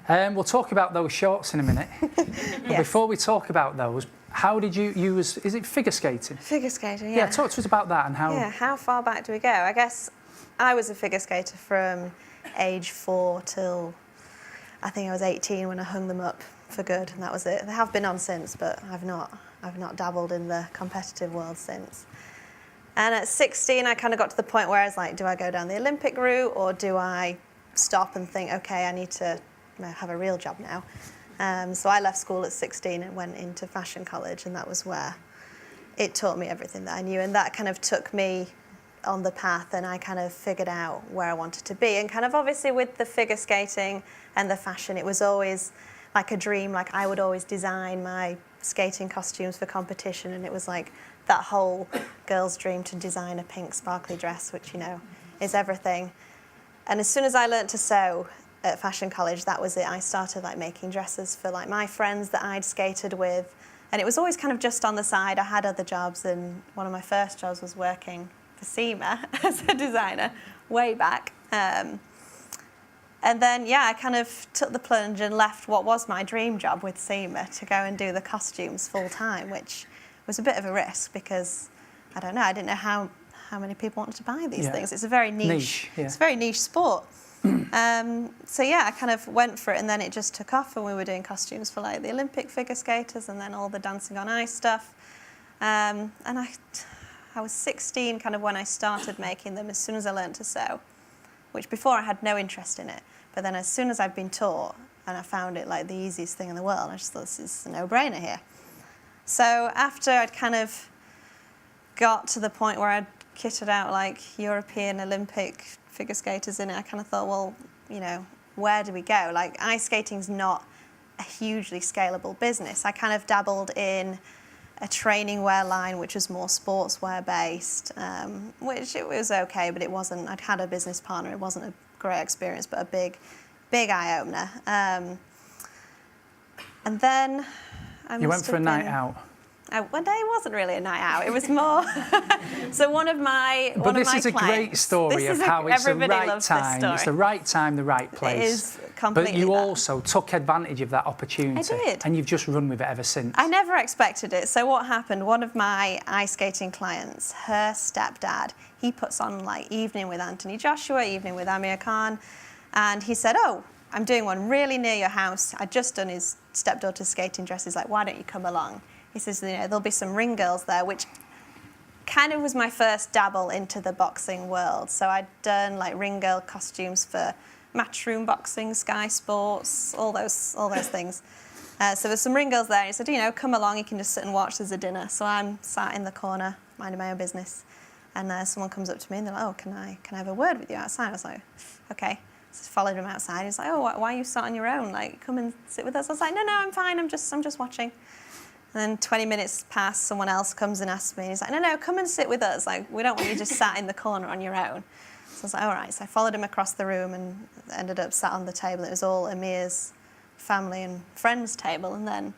We'll talk about those shorts in a minute. Yes. Before we talk about those, how did you use, is it figure skating? Figure skating, yeah. Yeah, talk to us about that and how... Yeah, how far back do we go? I guess I was a figure skater from age 4 till I think I was 18 when I hung them up for good, and that was it. They have been on since, but I've not dabbled in the competitive world since. And at 16, I kind of got to the point where I was like, do I go down the Olympic route, or do I stop and think, okay, I need to have a real job now? So I left school at 16 and went into fashion college, and that was where it taught me everything that I knew, and that kind of took me on the path, and I kind of figured out where I wanted to be. And kind of obviously with the figure skating and the fashion, it was always like a dream. Like I would always design my skating costumes for competition, and it was like that whole girl's dream to design a pink sparkly dress, which, you know, is everything. And as soon as I learnt to sew at fashion college, that was it. I started like making dresses for like my friends that I'd skated with, and it was always kind of just on the side. I had other jobs, and one of my first jobs was working for SEMA as a designer way back. And then, yeah, I kind of took the plunge and left what was my dream job with SEMA to go and do the costumes full time, which was a bit of a risk because, I don't know, I didn't know how many people wanted to buy these things. It's a very niche it's a very niche sport. So yeah, I kind of went for it, and then it just took off, and we were doing costumes for like the Olympic figure skaters and then all the dancing on ice stuff. And I was 16 kind of when I started making them, as soon as I learned to sew, which before I had no interest in it. But then as soon as I'd been taught, and I found it like the easiest thing in the world, I just thought, this is a no-brainer here. So after I'd kind of got to the point where I'd kitted out like European Olympic figure skaters in it, I kind of thought, well, you know, where do we go? Like ice skating's not a hugely scalable business. I kind of dabbled in a training wear line, which was more sportswear based, which it was okay, but it wasn't, I'd had a business partner, it wasn't a great experience, but a big eye opener. And then You went for a night out. One day it wasn't really a night out. It was more. So one of my But this is a clients, great story of how it's the right time. It's the right time, the right place. It is completely. But you also took advantage of that opportunity. I did. And you've just run with it ever since. I never expected it. So what happened? One of my ice skating clients, her stepdad, he puts on like Evening with Anthony Joshua, Evening with Amir Khan, and he said, "Oh, I'm doing one really near your house. I'd just done his stepdaughter's skating dresses. Like, why don't you come along?" He says, you know, there'll be some ring girls there, which kind of was my first dabble into the boxing world. So I'd done like ring girl costumes for Matchroom Boxing, Sky Sports, all those things. So there's some ring girls there. And he said, you know, come along, you can just sit and watch, there's a dinner. So I'm sat in the corner, minding my own business. And someone comes up to me and they're like, oh, can I have a word with you outside? I was like, okay. So I followed him outside. He's like, oh, why are you sat on your own? Like, come and sit with us. I was like, no, I'm fine. I'm just watching. And then 20 minutes pass, someone else comes and asks me, and he's like, no, come and sit with us. Like, we don't want you just sat in the corner on your own. So I was like, all right. So I followed him across the room and ended up sat on the table. It was all Amir's family and friends table. And then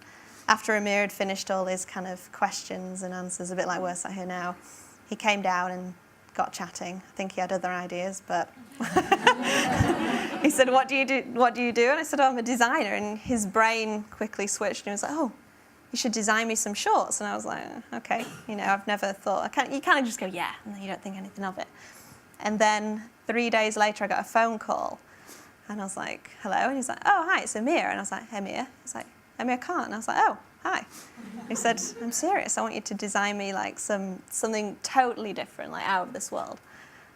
after Amir had finished all his kind of questions and answers, a bit like we're sat here now, he came down and got chatting. I think he had other ideas, but he said, what do you do? And I said, oh, I'm a designer. And his brain quickly switched and he was like, oh, you should design me some shorts. And I was like, okay, you know, I've never thought, you kind of just go, yeah, and then you don't think anything of it. And then 3 days later, I got a phone call and I was like, hello. And he's like, oh, hi, it's Amir. And I was like, Amir? He's like, Amir Khan. And I was like, oh, hi. He said, I'm serious. I want you to design me like something totally different, like out of this world.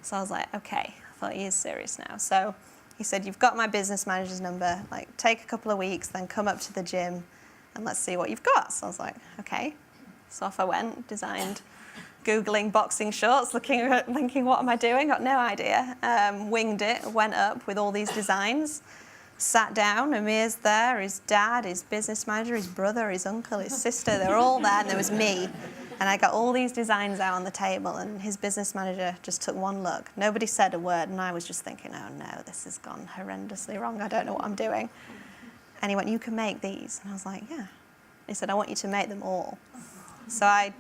So I was like, okay. I thought he is serious now. So he said, you've got my business manager's number. Like, take a couple of weeks, then come up to the gym and let's see what you've got. So I was like, okay. So off I went, designed, Googling boxing shorts, thinking, what am I doing? Got no idea. Winged it, went up with all these designs, sat down, Amir's there, his dad, his business manager, his brother, his uncle, his sister, they were all there, and there was me. And I got all these designs out on the table, and his business manager just took one look. Nobody said a word, and I was just thinking, oh no, this has gone horrendously wrong. I don't know what I'm doing. And he went, you can make these. And I was like, yeah. He said, I want you to make them all. So I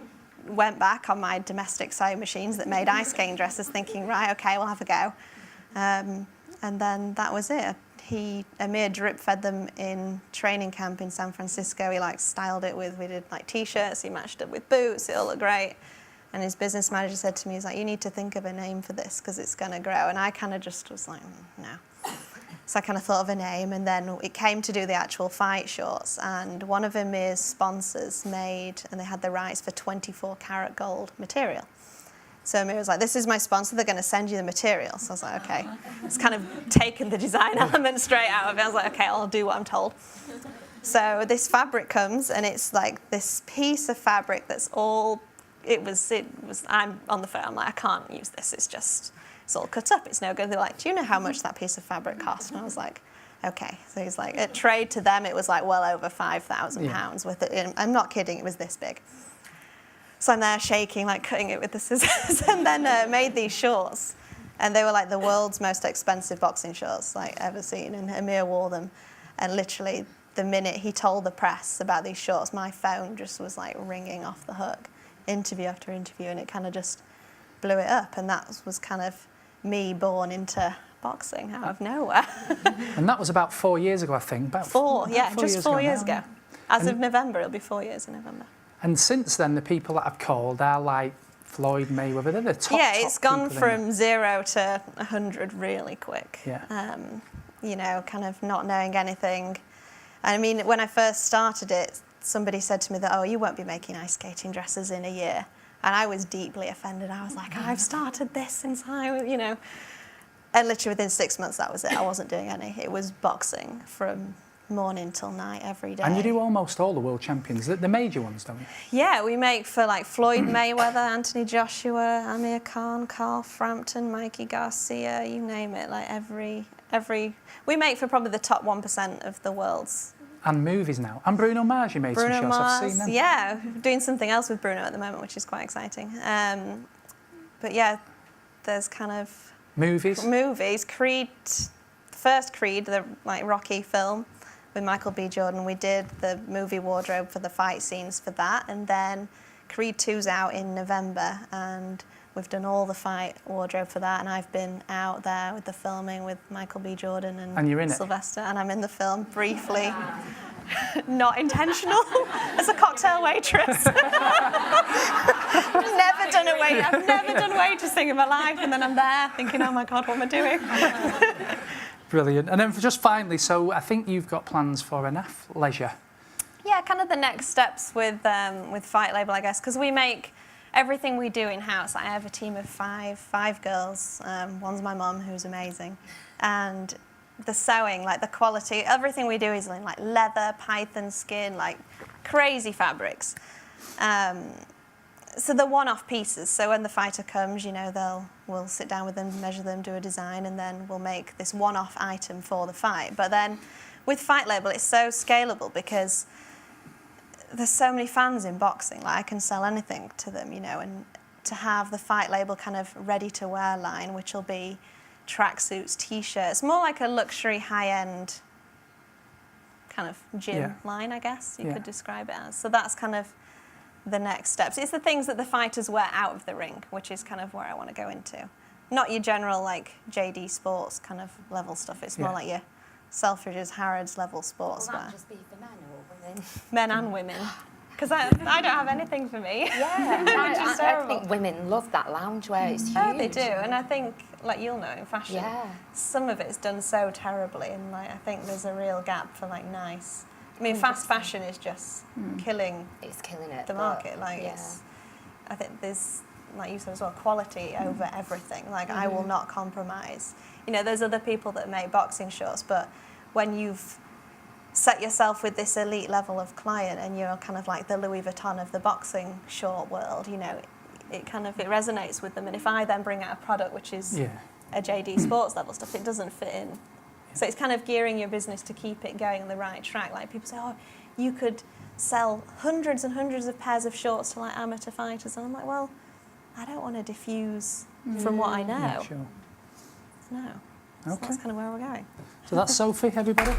went back on my domestic sewing machines that made ice skating dresses, thinking, right, okay, we'll have a go. And then that was it. Amir drip fed them in training camp in San Francisco. He like styled it we did like t-shirts, he matched it with boots, it all looked great. And his business manager said to me, he's like, you need to think of a name for this because it's going to grow. And I kind of just was like, no. So I kind of thought of a name, and then it came to do the actual fight shorts, and one of Amir's sponsors made, and they had the rights for 24 karat gold material. So Amir was like, this is my sponsor, they're going to send you the material. So I was like, okay. It's kind of taken the design element straight out of it. I was like, okay, I'll do what I'm told. So this fabric comes, and it's like this piece of fabric that's all, I'm on the phone, I'm like, I can't use this, it's all cut up, it's no good. They're like, do you know how much that piece of fabric cost? And I was like, okay. So he's like, at trade to them, it was like well over £5,000 with it. I'm not kidding, it was this big. So I'm there shaking, like cutting it with the scissors, and then made these shorts. And they were like the world's most expensive boxing shorts like ever seen. And Amir wore them. And literally the minute he told the press about these shorts, my phone just was like ringing off the hook, interview after interview, and it kind of just blew it up. And that was kind of me born into boxing out of nowhere. And that was about 4 years ago, I think. Just 4 years ago. As of November, it'll be 4 years in November. And since then, the people that I've called are like Floyd Mayweather. They're the top. Yeah, it's gone from 0 to 100 really quick. Yeah. You know, kind of not knowing anything. I mean, when I first started it, somebody said to me that, oh, you won't be making ice skating dresses in a year. And I was deeply offended. I was like, I've started this since I was, you know. And literally within 6 months, that was it. I wasn't doing any. It was boxing from morning till night every day. And you do almost all the world champions, the major ones, don't you? Yeah, we make for like Floyd Mayweather, Anthony Joshua, Amir Khan, Carl Frampton, Mikey Garcia, you name it. Like every we make for probably the top 1% of the world's. And movies now. And Bruno Mars, you made some shots, I've seen them. Yeah, doing something else with Bruno at the moment, which is quite exciting. But yeah, there's kind of... Movies. Creed, first Creed, the like Rocky film with Michael B. Jordan, we did the movie wardrobe for the fight scenes for that. And then Creed 2's out in November, and we've done all the fight wardrobe for that. And I've been out there with the filming with Michael B. Jordan and you're in Sylvester. And I'm in the film briefly. Not intentional. As a cocktail waitress. I've never done waitressing in my life, and then I'm there thinking, oh my God, what am I doing? Brilliant. And then just finally, so I think you've got plans for an athleisure. Yeah, kind of the next steps with Fight Label, I guess, because we make everything we do in-house. I have a team of five girls. One's my mum, who's amazing. And the sewing, like the quality, everything we do is in like leather, python skin, like crazy fabrics. So the one-off pieces. So when the fighter comes, you know, we'll sit down with them, measure them, do a design, and then we'll make this one-off item for the fight. But then with Fight Label, it's so scalable because there's so many fans in boxing. Like I can sell anything to them, you know, and to have the Fight Label kind of ready-to-wear line, which will be tracksuits, t-shirts, more like a luxury, high-end kind of gym line, I guess you could describe it as. So that's kind of the next steps. It's the things that the fighters wear out of the ring, which is kind of where I want to go into. Not your general like JD Sports kind of level stuff. It's more like your Selfridges, Harrods level sports. Will that just be for men or women? Men and women. Because I don't have anything for me. Yeah, I think women love that loungewear. It's huge. Oh, they do. And I think, like you'll know in fashion, some of it's done so terribly, and like I think there's a real gap for like nice. I mean, fast fashion is just killing. It's killing it. The market, like it's. I think there's, like you said as well, quality over everything. Like I will not compromise. You know, there's other people that make boxing shorts, but when you've set yourself with this elite level of client and you're kind of like the Louis Vuitton of the boxing short world, you know, it resonates with them. And if I then bring out a product which is a JD Sports level stuff, it doesn't fit in. So it's kind of gearing your business to keep it going on the right track. Like people say, oh, you could sell hundreds and hundreds of pairs of shorts to like amateur fighters. And I'm like, well, I don't want to diffuse from what I know. Yeah, sure. No. So that's kind of where we're going. So that's Sophie, everybody.